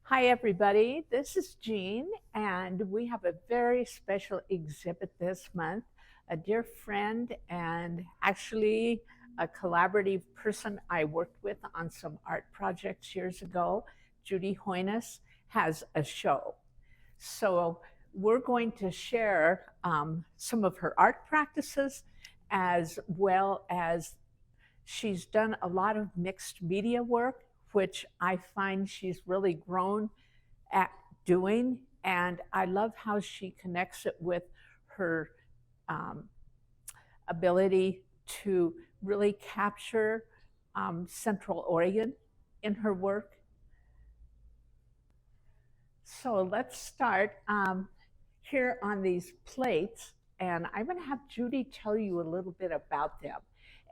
Hi, everybody. This is Jean, and we have a very special exhibit this month. A dear friend and actually a collaborative person I worked with on some art projects years ago, Judy Hoiness, has a show. So we're going to share some of her art practices as well as she's done a lot of mixed media work, which I find she's really grown at doing. And I love how she connects it with her um, ability to really capture Central Oregon in her work. So let's start here on these plates. And I'm going to have Judy tell you a little bit about them.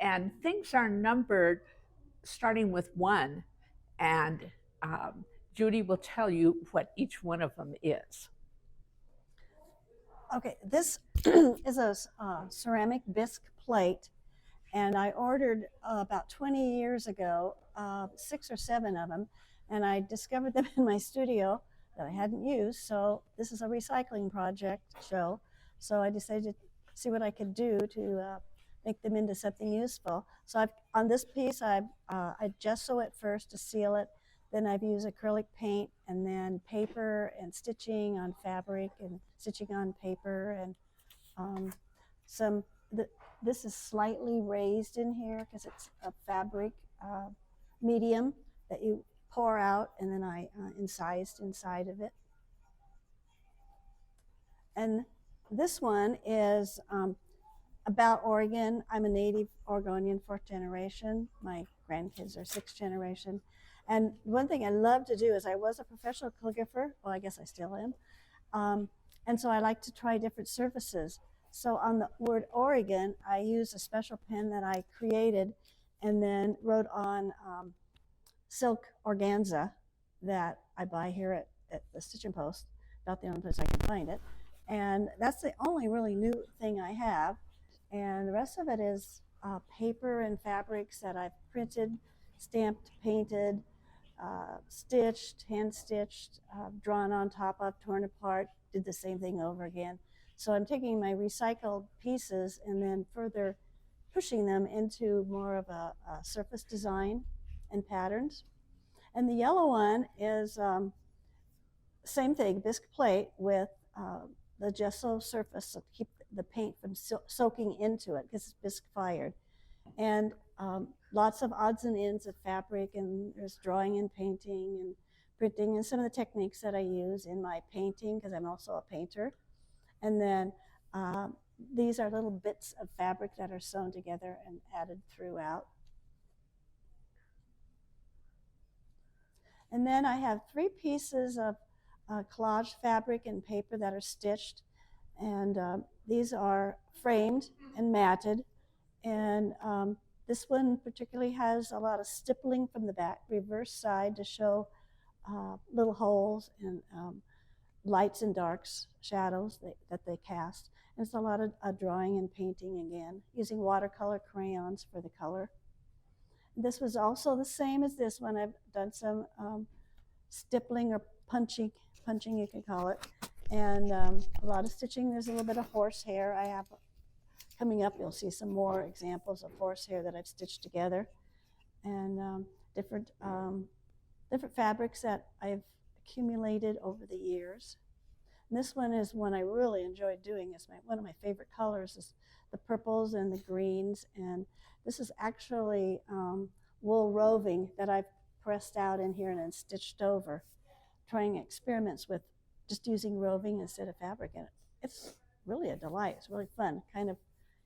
And things are numbered starting with one, and um, Judy will tell you what each one of them is. Okay, this is a ceramic bisque plate, and I ordered about 20 years ago 6 or 7 of them, and I discovered them in my studio that I hadn't used. So this is a recycling project show. So I decided to see what I could do to make them into something useful. So on this piece, I gesso it first to seal it. Then I've used acrylic paint and then paper and stitching on fabric and stitching on paper and some. This is slightly raised in here because it's a fabric medium that you pour out, and then I incised inside of it. And this one is about Oregon. I'm a native Oregonian, 4th generation. My grandkids are 6th generation. And one thing I love to do is I was a professional calligrapher. Well, I guess I still am. And so I like to try different surfaces. So on the word Oregon, I used a special pen that I created and then wrote on silk organza that I buy here at the Stitchin Post, about the only place I can find it. And that's the only really new thing I have. And the rest of it is paper and fabrics that I've printed, stamped, painted, stitched, hand stitched, drawn on top of, torn apart, did the same thing over again. So I'm taking my recycled pieces and then further pushing them into more of a surface design and patterns. And the yellow one is same thing, bisque plate with the gesso surface to keep the paint from soaking into it because it's bisque fired. And lots of odds and ends of fabric, and there's drawing and painting and printing and some of the techniques that I use in my painting because I'm also a painter. And then these are little bits of fabric that are sewn together and added throughout. And then I have 3 pieces of collage fabric and paper that are stitched. And these are framed and matted. And this one particularly has a lot of stippling from the back reverse side to show little holes and lights and darks, shadows that they cast. And it's a lot of drawing and painting again, using watercolor crayons for the color. This was also the same as this one. I've done some stippling or punching you can call it, and a lot of stitching. There's a little bit of horsehair. I have coming up, you'll see some more examples of horsehair that I've stitched together, and different fabrics that I've accumulated over the years. And this one is one I really enjoyed doing. It's one of my favorite colors is the purples and the greens. And this is actually wool roving that I've pressed out in here and then stitched over, trying experiments with just using roving instead of fabric. And it's really a delight. It's really fun. Kind of,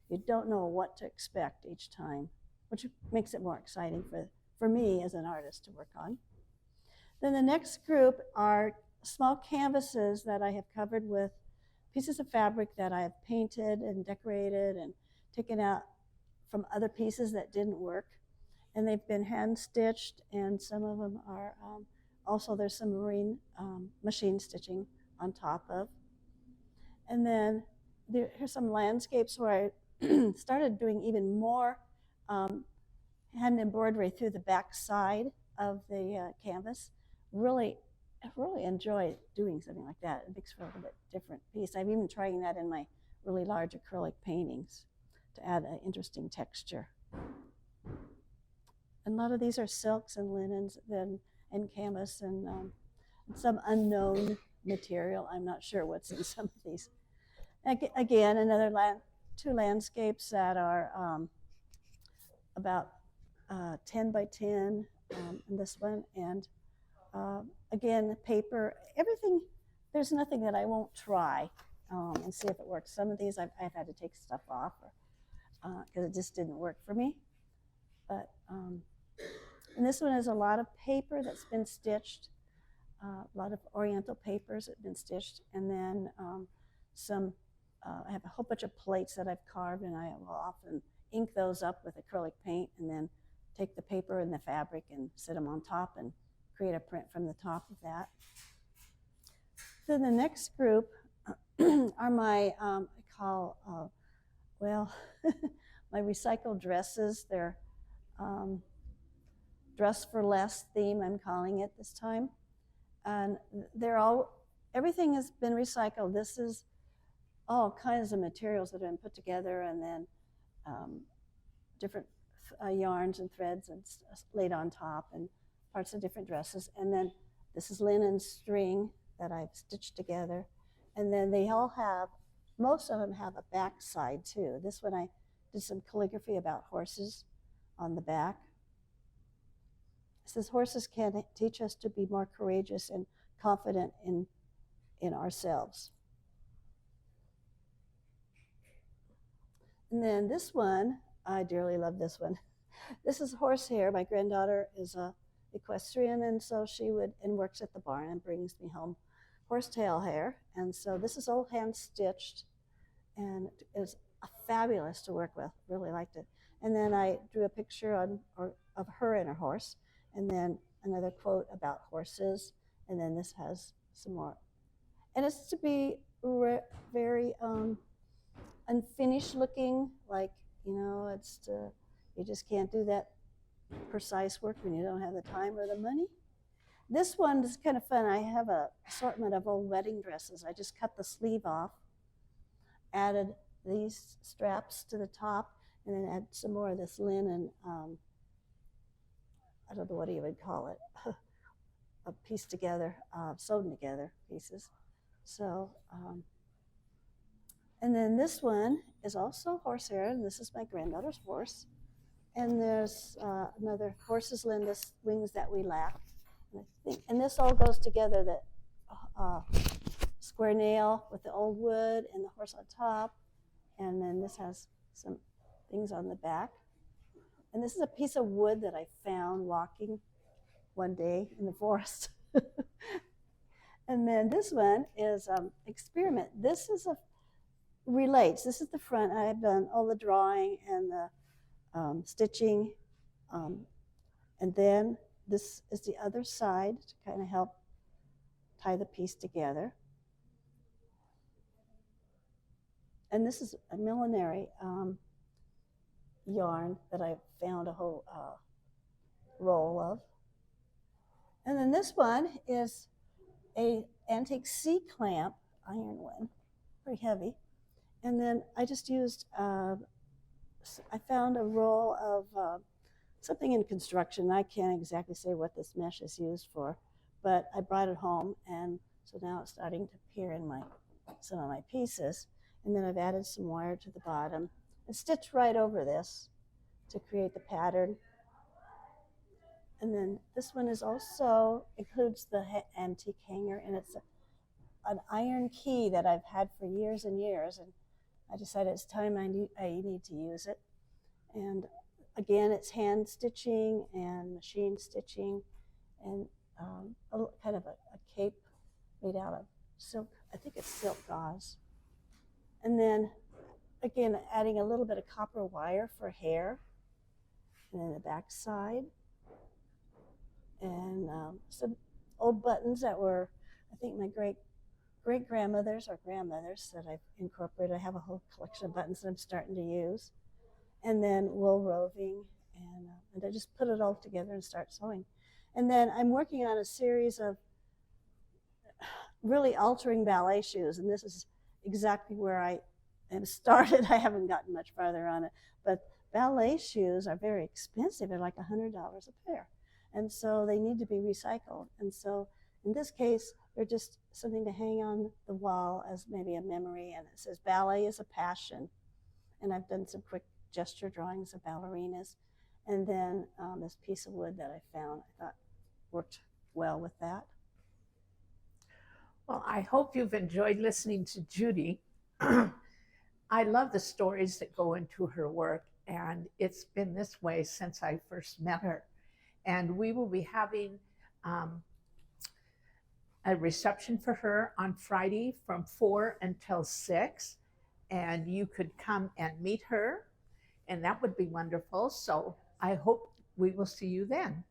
you don't know what to expect each time, which makes it more exciting for me as an artist to work on. Then the next group are small canvases that I have covered with pieces of fabric that I have painted and decorated and taken out from other pieces that didn't work. And they've been hand stitched, and some of them are also, there's some marine machine stitching on top of. And then here's some landscapes where I started doing even more hand embroidery through the back side of the canvas. Really I really enjoy doing something like that. It makes for a little bit different piece. I've even trying that in my really large acrylic paintings to add an interesting texture. And a lot of these are silks and linens and canvas and some unknown material. I'm not sure what's in some of these. Again, two landscapes that are about 10 by 10 in this one. And again, paper, everything, there's nothing that I won't try and see if it works. Some of these I've had to take stuff off because it just didn't work for me. But and this one has a lot of paper that's been stitched, a lot of oriental papers that have been stitched, and then I have a whole bunch of plates that I've carved, and I will often ink those up with acrylic paint and then take the paper and the fabric and sit them on top and create a print from the top of that. Then the next group are my, I call, well, my recycled dresses. They're dress for less theme, I'm calling it this time. And everything has been recycled. This is all kinds of materials that have been put together and then different yarns and threads and laid on top and parts of different dresses. And then this is linen string that I've stitched together. And then most of them have a back side too. This one I did some calligraphy about horses on the back. It says horses can teach us to be more courageous and confident in ourselves. And then this one, I dearly love this one. This is horsehair. My granddaughter is a equestrian, and so she works at the barn and brings me home horsetail hair. And so this is all hand stitched, and it's fabulous to work with. Really liked it. And then I drew a picture of her and her horse, and then another quote about horses. And then this has some more. And it's to be very unfinished looking, like, you just can't do that precise work when you don't have the time or the money. This one is kind of fun. I have an assortment of old wedding dresses. I just cut the sleeve off, added these straps to the top, and then add some more of this linen, I don't know what you would call it, a piece together, sewn together pieces. So, and then this one is also horsehair, and this is my granddaughter's horse. And there's another horses lend us wings that we lack. And this all goes together, that square nail with the old wood and the horse on top. And then this has some things on the back. And this is a piece of wood that I found walking one day in the forest. And then this one is experiment. This is relates. This is the front. I have done all the drawing and the stitching. And then this is the other side to kind of help tie the piece together. And this is a millinery yarn that I found a whole roll of. And then this one is a antique C-clamp iron one, pretty heavy. And then I just used, I found a roll of something in construction. I can't exactly say what this mesh is used for, but I brought it home, and so now it's starting to appear in some of my pieces. And then I've added some wire to the bottom and stitched right over this to create the pattern. And then this one includes the antique hanger, and it's an iron key that I've had for years and years, and I decided it's time I need to use it. And again, it's hand stitching and machine stitching, and kind of a cape made out of silk. I think it's silk gauze. And then again, adding a little bit of copper wire for hair, and then the back side, and some old buttons that were, I think, my great-grandmother's or grandmother's that I've incorporated. I have a whole collection of buttons that I'm starting to use. And then wool roving, and I just put it all together and start sewing. And then I'm working on a series of really altering ballet shoes, and this is exactly where I am started. I haven't gotten much farther on it, but ballet shoes are very expensive. They're like $100 a pair, and so they need to be recycled. And so in this case, they're just something to hang on the wall as maybe a memory, and it says ballet is a passion. And I've done some quick gesture drawings of ballerinas, and then this piece of wood that I found I thought worked well with that. Well, I hope you've enjoyed listening to Judy. I love the stories that go into her work, and it's been this way since I first met her. And we will be having a reception for her on Friday from 4 until 6. And you could come and meet her, and that would be wonderful. So I hope we will see you then.